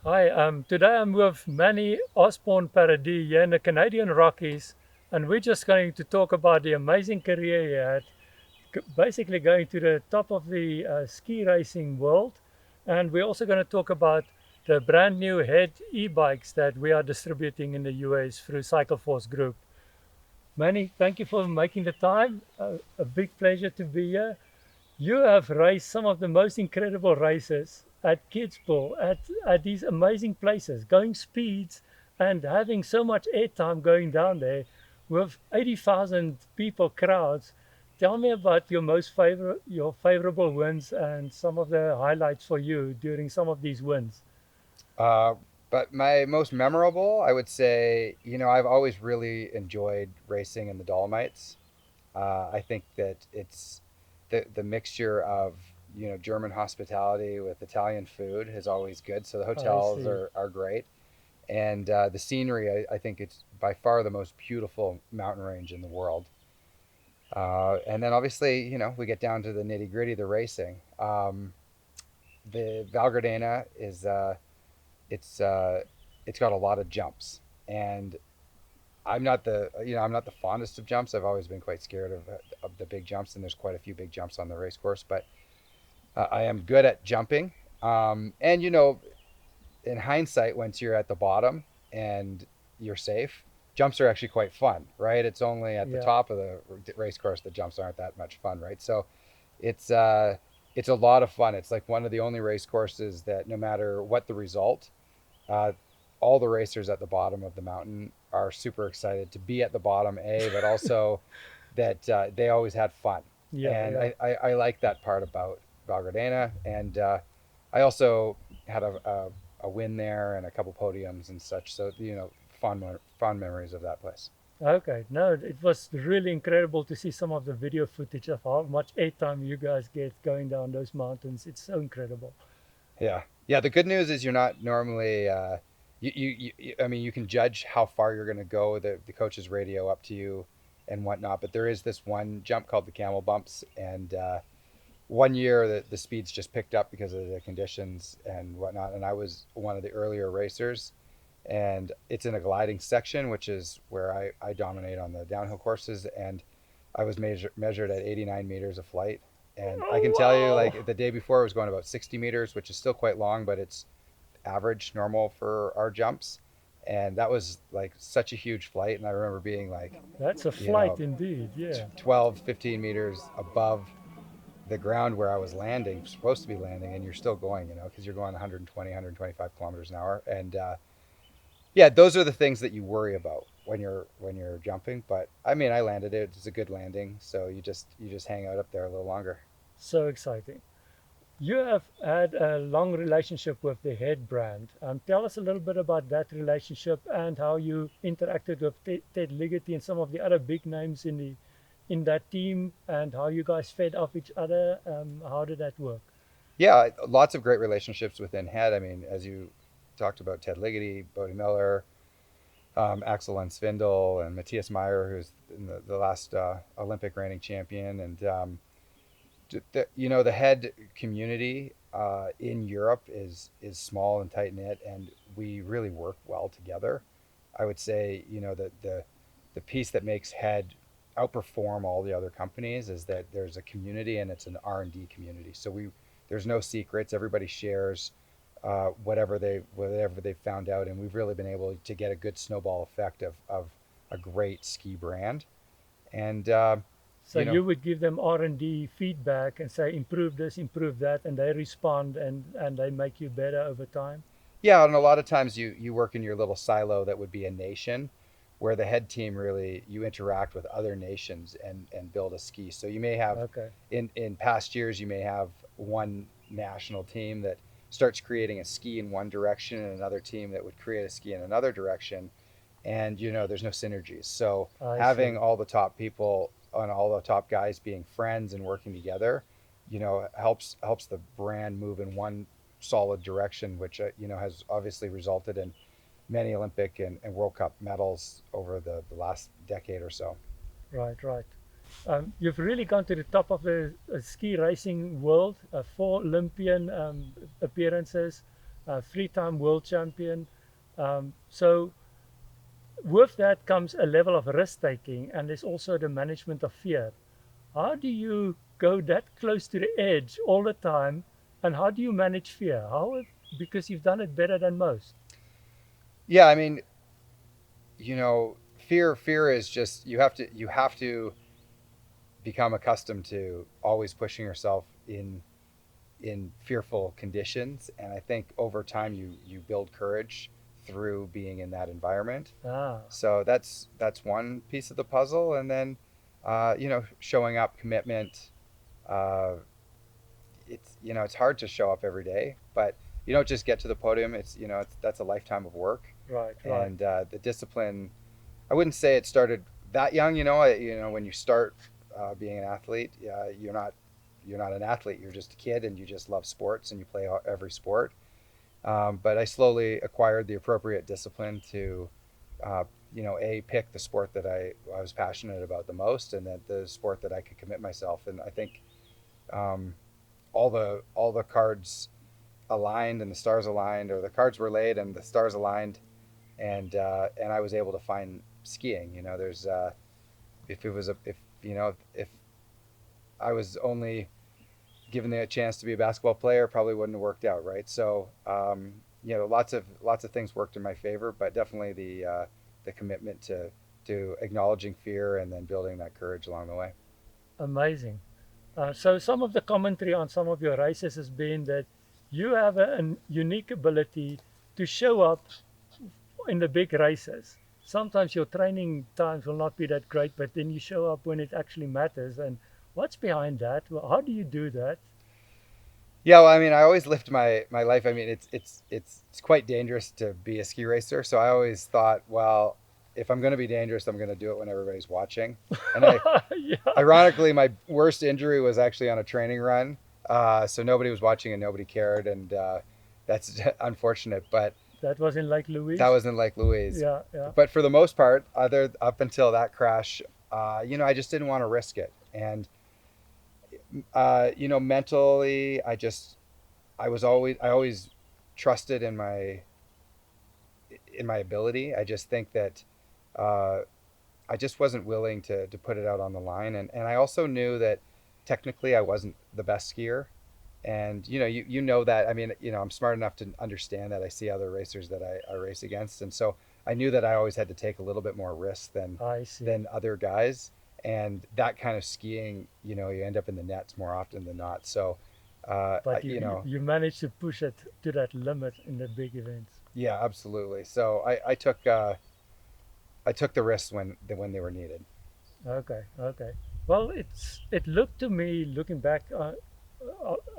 Hi, today I'm with Manny Osborne-Paradis here in the Canadian Rockies, and we're just going to talk about the amazing career he had, basically going to the top of the ski racing world. And we're also going to talk about the brand new HEAD e-bikes that we are distributing in the US through Cycle Force Group. Manny, thank you for making the time. A big pleasure to be here. You have raced some of the most incredible races at Kidspool, at these amazing places, going speeds and having so much airtime going down there with 80,000 people crowds. Tell me about your favorable wins and some of the highlights for you during some of these wins. Uh, but my most memorable, I would say, I've always really enjoyed racing in the Dolomites. I think that it's the mixture of German hospitality with Italian food is always good. So the I hotels see. are great, and the scenery. I think it's by far the most beautiful mountain range in the world. And then obviously, we get down to the nitty gritty, the racing. The Val Gardena is it's it's got a lot of jumps, and I'm not the fondest of jumps. I've always been quite scared of the big jumps, and there's quite a few big jumps on the race course. But I am good at jumping, and in hindsight, once you're at the bottom and you're safe, jumps are actually quite fun, right? It's only at the Yeah. top of the race course the jumps aren't that much fun, right? So it's uh, it's a lot of fun. It's like one of the only race courses that no matter what the result, uh, all the racers at the bottom of the mountain are super excited to be at the bottom, but also that they always had fun. Yeah, And yeah. I like that part about Val Gardena. And I also had a win there and a couple podiums and such. So, fond memories of that place. Okay, no, it was really incredible to see some of the video footage of how much airtime you guys get going down those mountains. It's so incredible. Yeah. Yeah. The good news is you're not normally, I mean, you can judge how far you're going to go. The coaches radio up to you and whatnot. But there is this one jump called the camel bumps. And one year the speeds just picked up because of the conditions and whatnot. And I was one of the earlier racers. And it's in a gliding section, which is where I dominate on the downhill courses. And I was measured at 89 meters of flight. And I can tell you, Oh, like the day before, I was going about 60 meters, which is still quite long, but it's average, normal for our jumps. And that was like such a huge flight. And I remember being like, wow. That's a you flight know, indeed. Yeah. 12, 15 meters above the ground where I was landing, supposed to be landing, and you're still going, because you're going 120, 125 kilometers an hour. And yeah, those are the things that you worry about when you're jumping. But I mean, I landed it. It's a good landing, so you just hang out up there a little longer. So exciting. You have had a long relationship with the head brand. Tell us a little bit about that relationship and how you interacted with Ted Ligety and some of the other big names in that team, and how you guys fed off each other. How did that work? Yeah, lots of great relationships within head. I mean, as you talked about, Ted Ligety, Bodie Miller, Axel Svindel, and Matthias Meyer, who's in the last Olympic reigning champion. And the head community in Europe is small and tight knit, and we really work well together. I would say, that the piece that makes head outperform all the other companies is that there's a community, and it's an R&D community. So there's no secrets. Everybody shares whatever they found out, and we've really been able to get a good snowball effect of a great ski brand. And So you know, you would give them R&D feedback and say improve this, improve that, and they respond and they make you better over time. yeah, and a lot of times you work in your little silo that would be a nation, where the head team really you interact with other nations and build a ski. So you may have Okay. in past years you may have one national team that starts creating a ski in one direction and another team that would create a ski in another direction, and there's no synergies. So I having see. all the top people and all the top guys being friends and working together, helps the brand move in one solid direction, which has obviously resulted in many Olympic and World Cup medals over the last decade or so. Right, right. You've really gone to the top of the ski racing world, 4 Olympian appearances, three-time world champion. So with that comes a level of risk taking, and there's also the management of fear. How do you go that close to the edge all the time, and how do you manage fear? How, because you've done it better than most. Yeah, I mean, fear is just you have to become accustomed to always pushing yourself in fearful conditions, and I think over time you build courage through being in that environment. Ah, So that's one piece of the puzzle, and then showing up, commitment. uh, it's hard to show up every day, but you don't just get to the podium. That's a lifetime of work, right, right. and the discipline. I wouldn't say it started that young. When you start being an athlete, you're not an athlete. You're just a kid, and you just love sports, and you play every sport. But I slowly acquired the appropriate discipline to, pick the sport that I was passionate about the most, and then the sport that I could commit myself. And I think um, all the cards aligned and the stars aligned, or the cards were laid and the stars aligned, and I was able to find skiing. There's if it was a if if I was only given the chance to be a basketball player, probably wouldn't have worked out, right? So lots of things worked in my favor, but definitely the commitment to acknowledging fear and then building that courage along the way. Amazing. So some of the commentary on some of your races has been that you have a unique ability to show up in the big races. Sometimes your training times will not be that great, but then you show up when it actually matters. And what's behind that? Well, how do you do that? Yeah, well, I mean, I always lived my life. I mean, it's quite dangerous to be a ski racer. So I always thought, well, if I'm going to be dangerous, I'm going to do it when everybody's watching. And Yeah, ironically, my worst injury was actually on a training run. So nobody was watching and nobody cared, and that's unfortunate. But that was in Lake that Louise. was in Lake Louise. Yeah, yeah. But for the most part, other up until that crash, I just didn't want to risk it. And mentally, I always trusted in my ability. I just think that uh, I just wasn't willing to put it out on the line, and I also knew that technically I wasn't the best skier. And you know that. I mean, I'm smart enough to understand that. I see other racers that I race against, and so I knew that I always had to take a little bit more risk than I see. than other guys. And that kind of skiing, you end up in the nets more often than not. So, But you managed to push it to that limit in the big events. yeah, absolutely. So I took the risks when they were needed. Okay, okay. Well, it looked to me, looking back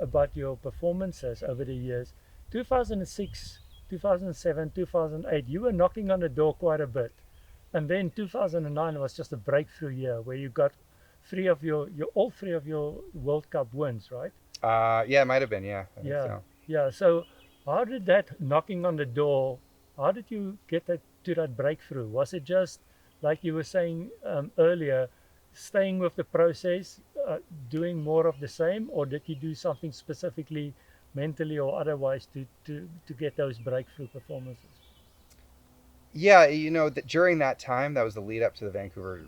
about your performances over the years, 2006, 2007, 2008, you were knocking on the door quite a bit. And then 2009 was just a breakthrough year where you got three of your all three of your World Cup wins, right? Yeah, it might have been. Yeah, I think Yeah, so. yeah. So how did that knocking on the door, how did you get that to that breakthrough? Was it just like you were saying earlier, staying with the process, doing more of the same, or did you do something specifically mentally or otherwise to get those breakthrough performances? Yeah, during that time, that was the lead up to the Vancouver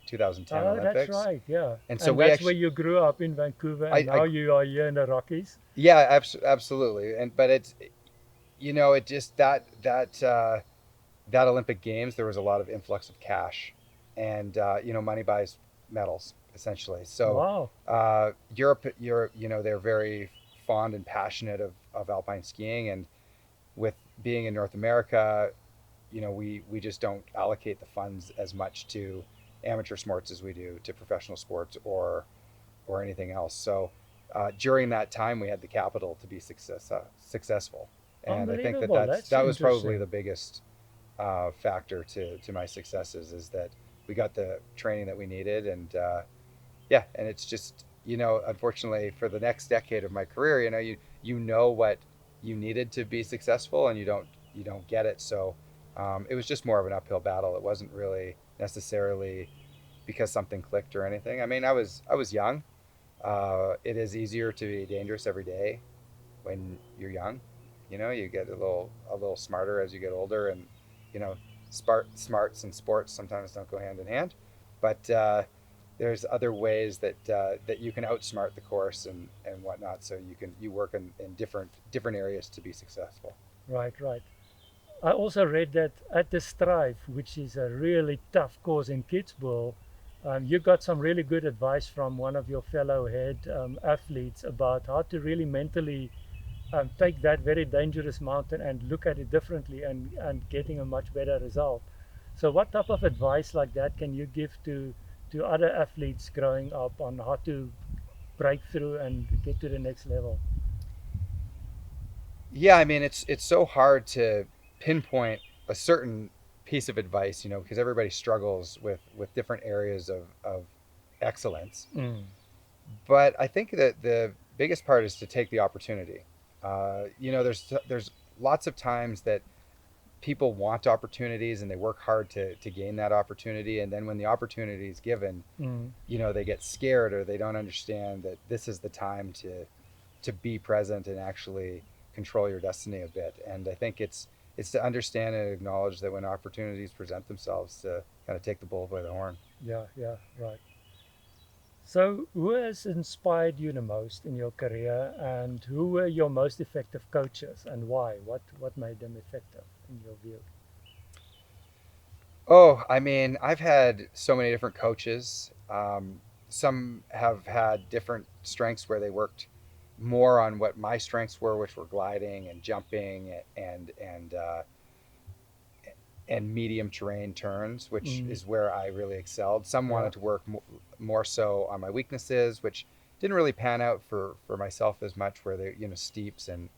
2010 Oh, that's Olympics, right. Yeah, and so and we that's where actually, you grew up in Vancouver, and I now you are here in the Rockies. yeah, absolutely, and but it just that Olympic Games, there was a lot of influx of cash, and money buys medals essentially. So Wow. Europe, they're very fond and passionate of alpine skiing, and with being in North America, we just don't allocate the funds as much to amateur sports as we do to professional sports or anything else. So during that time, we had the capital to be successful, and I think that Unbelievable. that's That's that was probably interesting. the biggest factor to my successes, is that we got the training that we needed. And yeah, and it's just, unfortunately, for the next decade of my career, you know what you needed to be successful, and you don't get it. So it was just more of an uphill battle. It wasn't really necessarily because something clicked or anything. I mean, I was young. It is easier to be dangerous every day when you're young. You know, you get a little smarter as you get older, and you know, smarts and sports sometimes don't go hand in hand, but there's other ways that you can outsmart the course and whatnot. So you work in different areas to be successful. Right, right. I also read that at the Strive, which is a really tough course in Kitzbühel, you got some really good advice from one of your fellow head athletes about how to really mentally take that very dangerous mountain and look at it differently and getting a much better result. So, what type of advice like that can you give to other athletes growing up on how to break through and get to the next level? Yeah, I mean it's so hard to pinpoint a certain piece of advice, you know, because everybody struggles with different areas of excellence. Mm. But I think that the biggest part is to take the opportunity. You know, there's lots of times that people want opportunities and they work hard to gain that opportunity, and then when the opportunity is given, Mm. you know, they get scared or they don't understand that this is the time to be present and actually control your destiny a bit. And I think it's to understand and acknowledge that when opportunities present themselves, to kind of take the bull by the horn. Yeah, yeah, right. So, who has inspired you the most in your career, and who were your most effective coaches, and why? What made them effective in your view? Oh, I mean, I've had so many different coaches. Some have had different strengths where they worked more on what my strengths were, which were gliding and jumping and medium terrain turns, which Mm. is where I really excelled. Some Yeah, wanted to work more so on my weaknesses, which didn't really pan out for myself as much, where they, you know, steeps and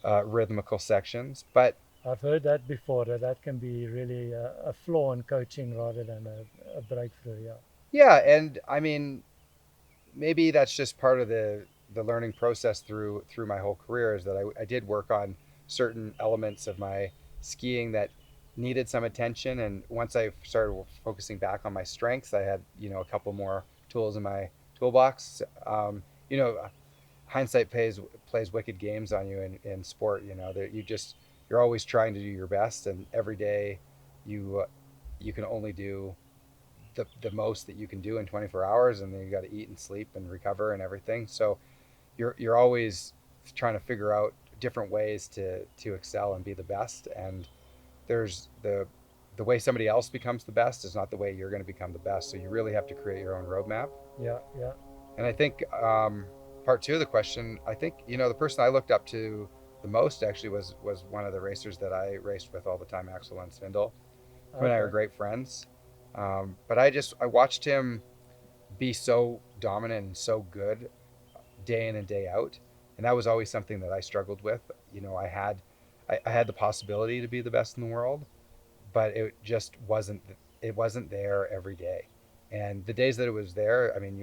rhythmical sections. But I've heard that before. That can be really a flaw in coaching rather than a breakthrough. Yeah. yeah, and I mean, maybe that's just part of the learning process through my whole career, is that I did work on certain elements of my skiing that needed some attention, and once I started focusing back on my strengths, I had, you know, a couple more tools in my toolbox. You know, hindsight plays wicked games on you in sport. You know that you're always trying to do your best, and every day you can only do the most that you can do in 24 hours, and then you got to eat and sleep and recover and everything. So you're always trying to figure out different ways to excel and be the best. And there's the way somebody else becomes the best is not the way you're going to become the best. So you really have to create your own roadmap. Yeah, yeah. And I think part two of the question, I think, you know, the person I looked up to the most actually was one of the racers that I raced with all the time, Axel and Svindle. Him and I are Okay. great friends. But I watched him be so dominant and so good day in and day out, and that was always something that I struggled with. You know, I had the possibility to be the best in the world, but it just wasn't there every day. And the days that it was there, I mean,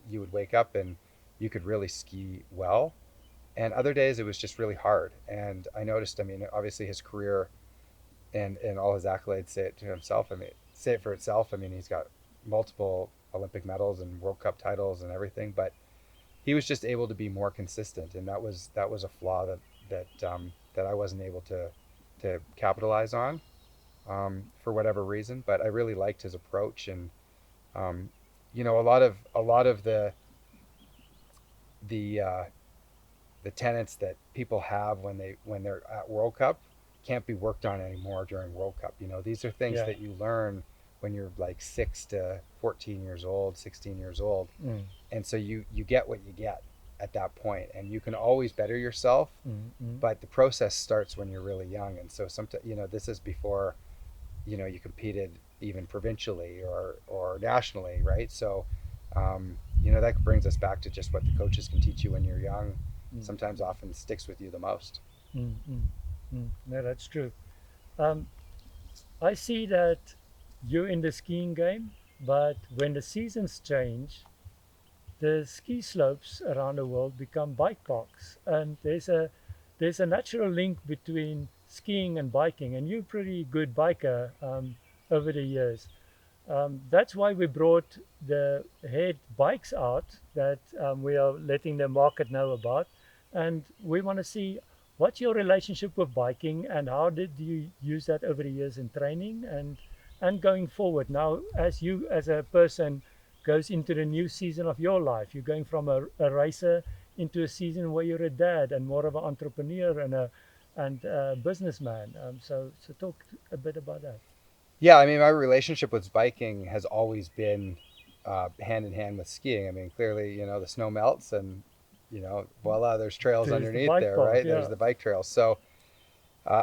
you would wake up and you could really ski well, and other days it was just really hard. And I noticed, I mean, obviously his career and all his accolades say it to himself. I mean, say it for itself. I mean, he's got multiple Olympic medals and World Cup titles and everything, but he was just able to be more consistent, and that was a flaw that I wasn't able to capitalize on for whatever reason. But I really liked his approach, and um, you know, a lot of the the tenets that people have when they're at World Cup can't be worked on anymore during World Cup. You know, these are things Yeah. that you learn when you're like 6 to 14 years old, 16 years old, Mm. and so you get what you get at that point, and you can always better yourself. Mm. Mm. But the process starts when you're really young, and so sometimes, you know, this is before, you know, you competed even provincially or nationally, right? So you know, that brings us back to just what the coaches can teach you when you're young Mm. sometimes often sticks with you the most. Mm. Mm. Mm. No, that's true. Um, I see that you're in the skiing game, but when the seasons change, the ski slopes around the world become bike parks, and there's a natural link between skiing and biking. And you're a pretty good biker over the years. That's why we brought the head bikes out that we are letting the market know about. and we want to see what's your relationship with biking and how did you use that over the years in training and going forward now as you as a person goes into the new season of your life. You're going from a racer into a season where you're a dad and more of an entrepreneur and a businessman. So talk a bit about that. Yeah, I mean, my relationship with biking has always been hand in hand with skiing. I mean, clearly, the snow melts and, voila, there's trails There's the underneath bike there, park, right? yeah. There's the bike trails. So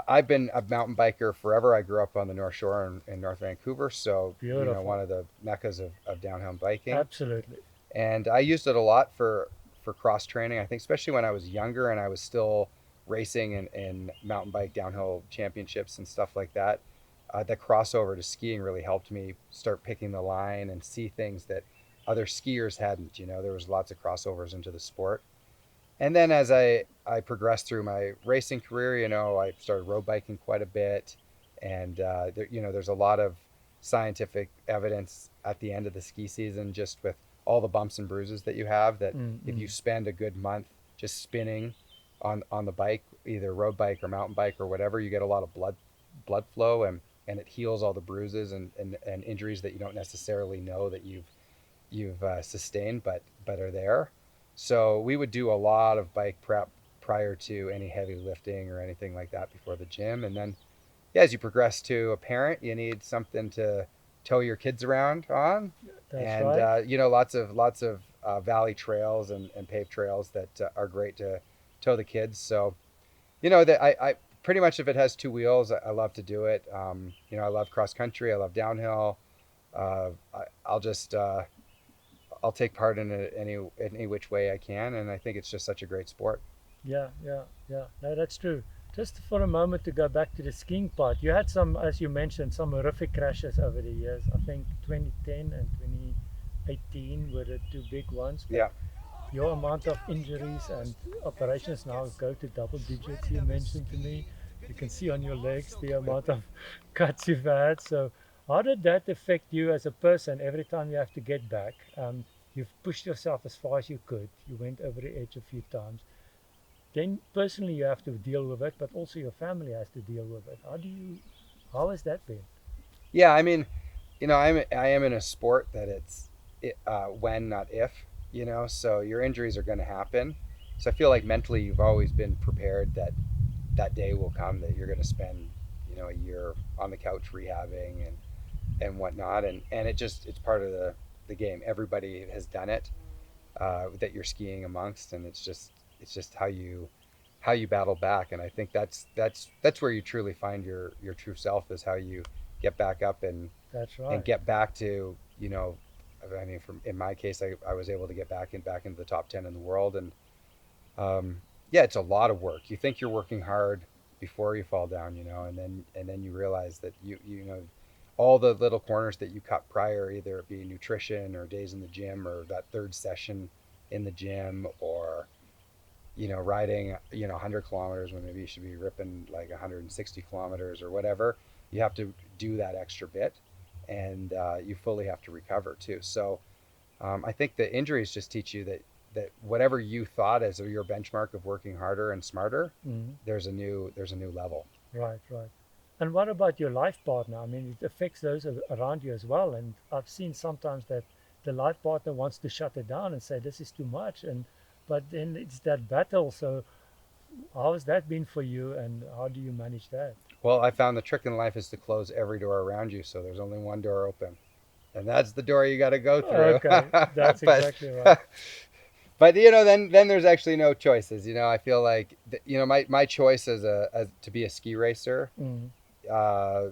I've been a mountain biker forever. I grew up on the North Shore in North Vancouver. So, one Beautiful. of the meccas of downhill biking. Absolutely. And I used it a lot for cross training. I think especially when I was younger and I was still racing in mountain bike downhill championships and stuff like that. The crossover to skiing really helped me start picking the line and see things that other skiers hadn't. There was lots of crossovers into the sport. And then as I progressed through my racing career, I started road biking quite a bit. And, there's a lot of scientific evidence at the end of the ski season, just with all the bumps and bruises that you have, that if you Mm-mm. spend a good month just spinning on the bike, either road bike or mountain bike or whatever, you get a lot of blood flow and it heals all the bruises and injuries that you don't necessarily know that you've sustained, but are there. So we would do a lot of bike prep prior to any heavy lifting or anything like that before the gym. And then, yeah, as you progress to a parent, you need something to tow your kids around on, That's and right. lots of valley trails and paved trails that are great to tow the kids. So that I pretty much if it has two wheels, I love to do it. I love cross country, I love downhill. I'll just I'll take part in it any which way I can, and I think it's just such a great sport. Yeah, yeah, yeah. No, that's true. Just for a moment to go back to the skiing part, you had some, as you mentioned, some horrific crashes over the years. I think 2010 and 2018 were the two big ones, but Yeah, your amount of injuries and operations now go to double digits, you mentioned to me. You can see on your legs the amount of cuts you've had. So, how did that affect you as a person every time you have to get back? You've pushed yourself as far as you could. You went over the edge a few times. Then, personally, you have to deal with it, but also your family has to deal with it. How has that been? yeah. I mean, I am in a sport that when not if. So your injuries are going to happen. So I feel like mentally you've always been prepared that that day will come that you're going to spend a year on the couch rehabbing and whatnot, and it's part of the game. Everybody has done it, that you're skiing amongst, and it's just how you battle back. And I think that's where you truly find your true self, is how you get back up That's and right. get back to I mean, from in my case, I was able to get back into the top 10 in the world. And yeah, it's a lot of work. You think you're working hard before you fall down, and then you realize that all the little corners that you cut prior, either it be nutrition or days in the gym or that third session in the gym, or riding 100 kilometers when maybe you should be ripping like 160 kilometers or whatever. You have to do that extra bit, and you fully have to recover too. So I think the injuries just teach you that whatever you thought as your benchmark of working harder and smarter, Mhm. there's a new level. Right, right. And what about your life partner? I mean, it affects those around you as well. And I've seen sometimes that the life partner wants to shut it down and say this is too much. And but then it's that battle. So how has that been for you, and how do you manage that? Well, I found the trick in life is to close every door around you, so there's only one door open, and that's the door you got to go through. Okay, that's but exactly right. but then there's actually no choices. I feel like my choice as to be a ski racer. Mm, Uh,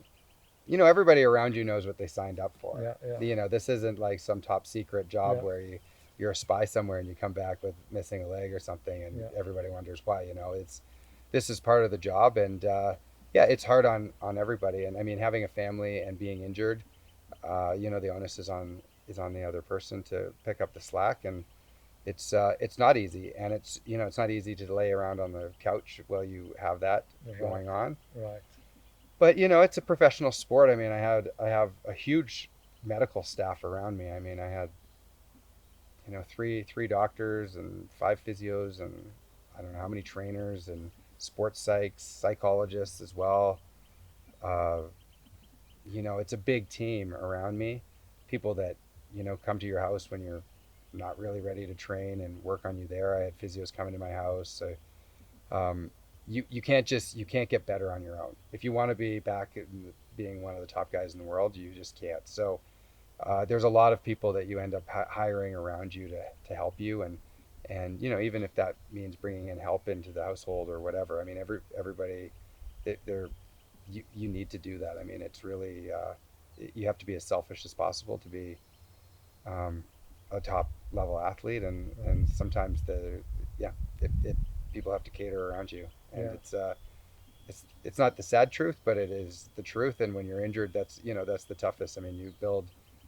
everybody around you knows what they signed up for. yeah, yeah, This isn't like some top secret job yeah, where you're a spy somewhere and you come back with missing a leg or something, and yeah. everybody wonders why. This is part of the job, and yeah, it's hard on everybody. And I mean, having a family and being injured, the onus is on the other person to pick up the slack, and it's not easy, and it's not easy to lay around on the couch while you have that Right, going on. right. But it's a professional sport. I mean, I have a huge medical staff around me. I mean, I had three doctors and five physios, and I don't know how many trainers and sports psychs, psychologists as well. Uh, it's a big team around me. People that, come to your house when you're not really ready to train and work on you there. I had physios coming to my house. So, um, you can't get better on your own. If you want to be back in being one of the top guys in the world, you just can't. So there's a lot of people that you end up hiring around you to help you, and even if that means bringing in help into the household or whatever. I mean, everybody, they're you need to do that. I mean, it's really you have to be as selfish as possible to be um, a top level athlete, and sometimes yeah, people have to cater around you, and Yeah. it's not the sad truth, but it is the truth. And when you're injured, that's the toughest. I mean, you build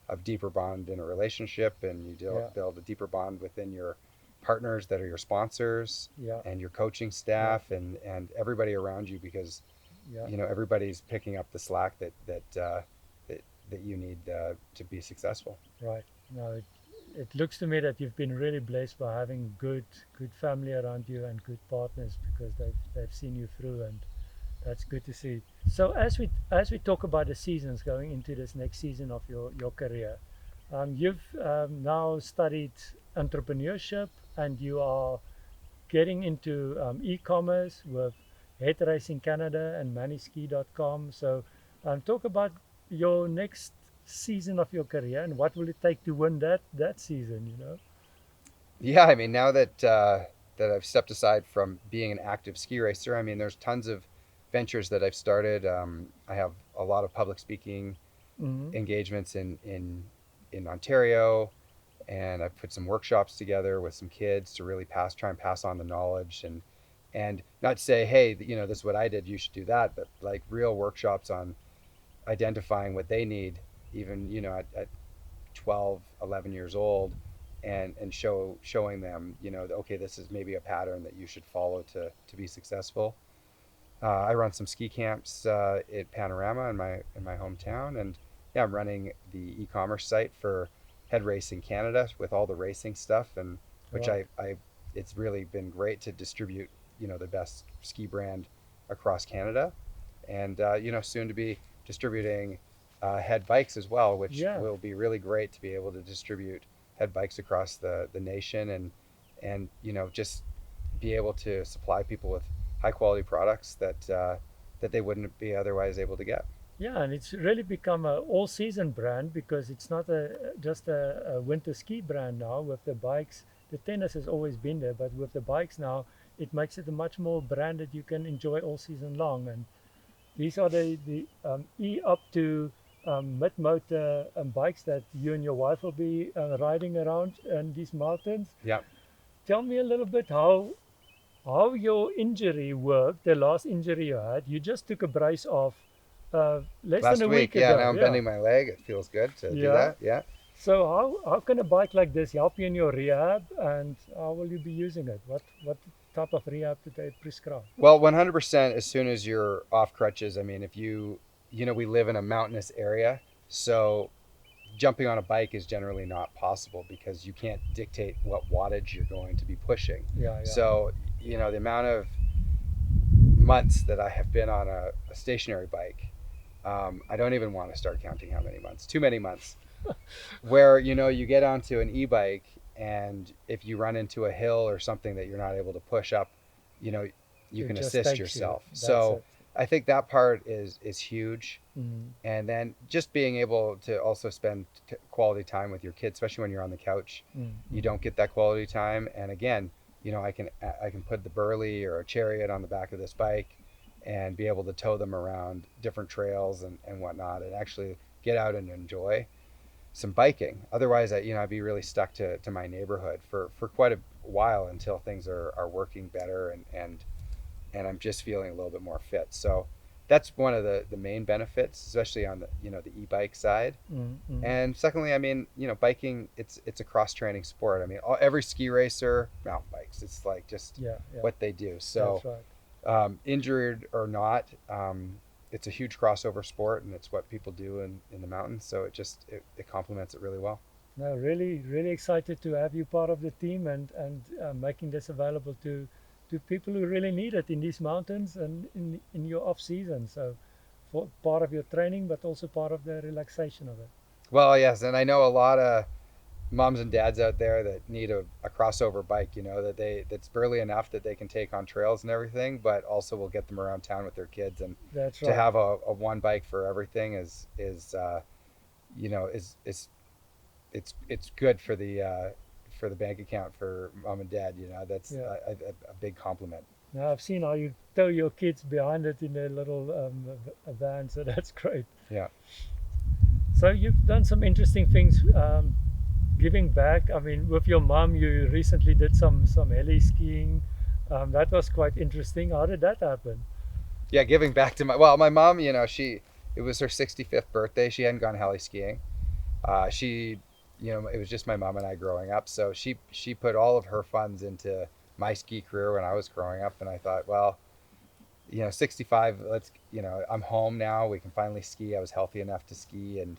a deeper bond in a relationship, and you Yeah. build a deeper bond within your partners that are your sponsors Yeah. and your coaching Yeah. staff and everybody around you, because Yeah. everybody's picking up the slack that you need to be successful. Right. No, it looks to me that you've been really blessed by having good family around you and good partners, because they've seen you through, and that's good to see. So as we talk about the seasons going into this next season of your career, you've now studied entrepreneurship, and you are getting into e-commerce with Head Racing Canada and MannySki.com. So talk about your next season of your career, and what will it take to win that season, you know? Yeah, I mean, now that I've stepped aside from being an active ski racer, I mean, there's tons of ventures that I've started. I have a lot of public speaking Mm-hmm. engagements in Ontario, and I've put some workshops together with some kids to really try and pass on the knowledge, and not say, hey, this is what I did, you should do that, but like real workshops on identifying what they need, even at 12, 11 years old, and showing them, okay, this is maybe a pattern that you should follow to be successful. I run some ski camps at Panorama in my hometown, and yeah, I'm running the e-commerce site for Head Racing Canada with all the racing stuff, and which Right. I it's really been great to distribute the best ski brand across Canada, and soon to be distributing Head bikes as well, which Yeah. will be really great to be able to distribute Head bikes across the nation, and just be able to supply people with high quality products that they wouldn't be otherwise able to get. Yeah, and it's really become a all-season brand, because it's not just a winter ski brand now with the bikes. The tennis has always been there, but with the bikes now, it makes it a much more brand that you can enjoy all season long. And these are the E-UP2 mid-motor bikes that you and your wife will be riding around in these mountains. Yeah. Tell me a little bit how your injury worked, the last injury you had. You just took a brace off less than Last a week, week yeah. ago. Now I'm Yeah. bending my leg. It feels good to do Yeah. that. Yeah. So how can a bike like this help you in your rehab, and how will you be using it? What type of rehab do they prescribe? Well, 100% as soon as you're off crutches. I mean, if we live in a mountainous area, so jumping on a bike is generally not possible because you can't dictate what wattage you're going to be pushing. Yeah, yeah. So, the amount of months that I have been on a stationary bike, I don't even want to start counting how many months. Too many months. Where you get onto an e-bike, and if you run into a hill or something that you're not able to push up, you know, you It can just assist takes you. yourself. That's So it. I think that part is huge. Mm. And then just being able to also spend quality time with your kids, especially when you're on the couch, Mm. you Mm. don't get that quality time. And again, I can put the Burley or a Chariot on the back of this bike and be able to tow them around different trails and whatnot, and actually get out and enjoy some biking. Otherwise, I'd be really stuck to my neighborhood for quite a while until things are working better, and I'm just feeling a little bit more fit. So that's one of the main benefits, especially on the e-bike side. Mm. Mm. And secondly, I mean, biking, it's a cross training sport. I mean, every ski racer mountain bikes. It's like just Yeah, yeah. what they do. So That's right. injured or not, it's a huge crossover sport, and it's what people do in the mountains. So it complements it really well. No, really, really excited to have you part of the team, and making this available people who really need it in these mountains and in your off season. So for part of your training, but also part of the relaxation of it. Well, yes, and I know a lot of moms and dads out there that need a crossover bike, you know, that's burly enough that they can take on trails and everything, but also will get them around town with their kids. And That's to right. have a one bike for everything is you know is it's good for the bank account for mom and dad. You know, that's Yeah. a big compliment. Now I've seen how you tow your kids behind it in a little van, so that's great. Yeah. So you've done some interesting things, giving back. I mean, with your mom, you recently did some heli skiing. That was quite interesting. How did that happen? Yeah, giving back to my mom, you know, she it was her 65th birthday. She hadn't gone heli skiing. She, you know, it was just my mom and I growing up. So she put all of her funds into my ski career when I was growing up, and I thought, well, you know, 65, let's, you know, I'm home now. We can finally ski. I was healthy enough to ski, and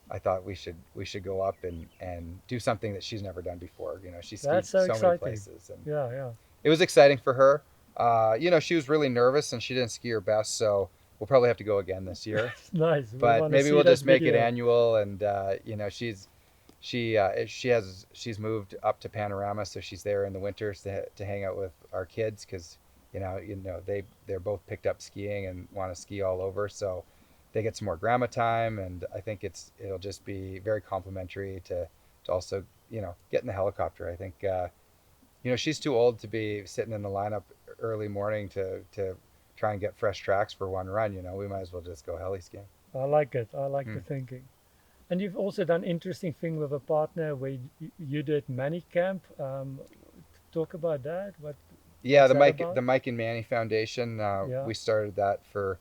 I thought we should go up and do something that she's never done before. You know, she skied That's so so many exciting. places, and Yeah, yeah. it was exciting for her. You know, she was really nervous and she didn't ski her best, so we'll probably have to go again this year. Nice. We But want to maybe see we'll that just make it video. annual. And you know, she's moved up to Panorama, so she's there in the winters to hang out with our kids because they're both picked up skiing and want to ski all over, so they get some more grandma time. And I think it'll just be very complimentary to also, you know, get in the helicopter. I think you know, she's too old to be sitting in the lineup early morning to try and get fresh tracks for one run. You know, we might as well just go heli skiing. I like it. I like the Hmm. thinking. And you've also done interesting thing with a partner where you did Manny Camp. Talk about that. Yeah, What's that about? The Mike and Manny Foundation. Yeah. We started that for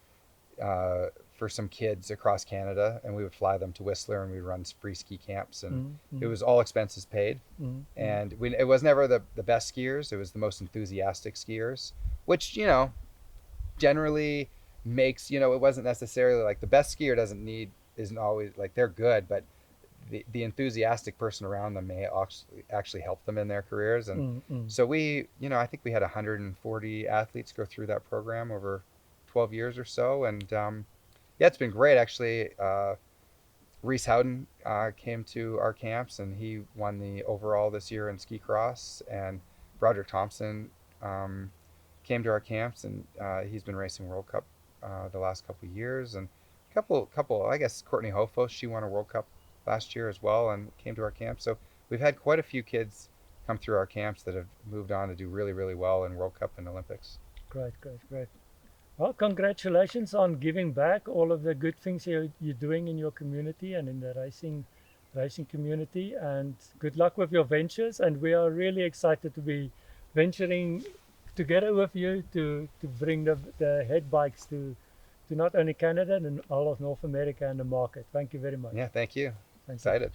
some kids across Canada, and we would fly them to Whistler, and we'd run free ski camps, and Mm, it mm, was all expenses paid. mm, mm. And it was never the best skiers; it was the most enthusiastic skiers, which, you know, generally makes, you know, it wasn't necessarily like the best skier isn't always like they're good, but the enthusiastic person around them may actually help them in their careers. And Mm, mm. so you know, I think we had 140 athletes go through that program over 12 years or so. And yeah, it's been great actually. Reese Howden came to our camps and he won the overall this year in ski cross. And Broderick Thompson came to our camps, and he's been racing World Cup the last couple of years. And couple, I guess Courtney Hofos, she won a World Cup last year as well and came to our camp. So we've had quite a few kids come through our camps that have moved on to do really, really well in World Cup and Olympics. Great, great, great. Well, congratulations on giving back all of the good things you're doing in your community and in the racing community. And good luck with your ventures. And we are really excited to be venturing together with you to bring the head bikes to not only Canada and all of North America and the market. Thank you very much. Yeah, thank you. Thank you. Excited.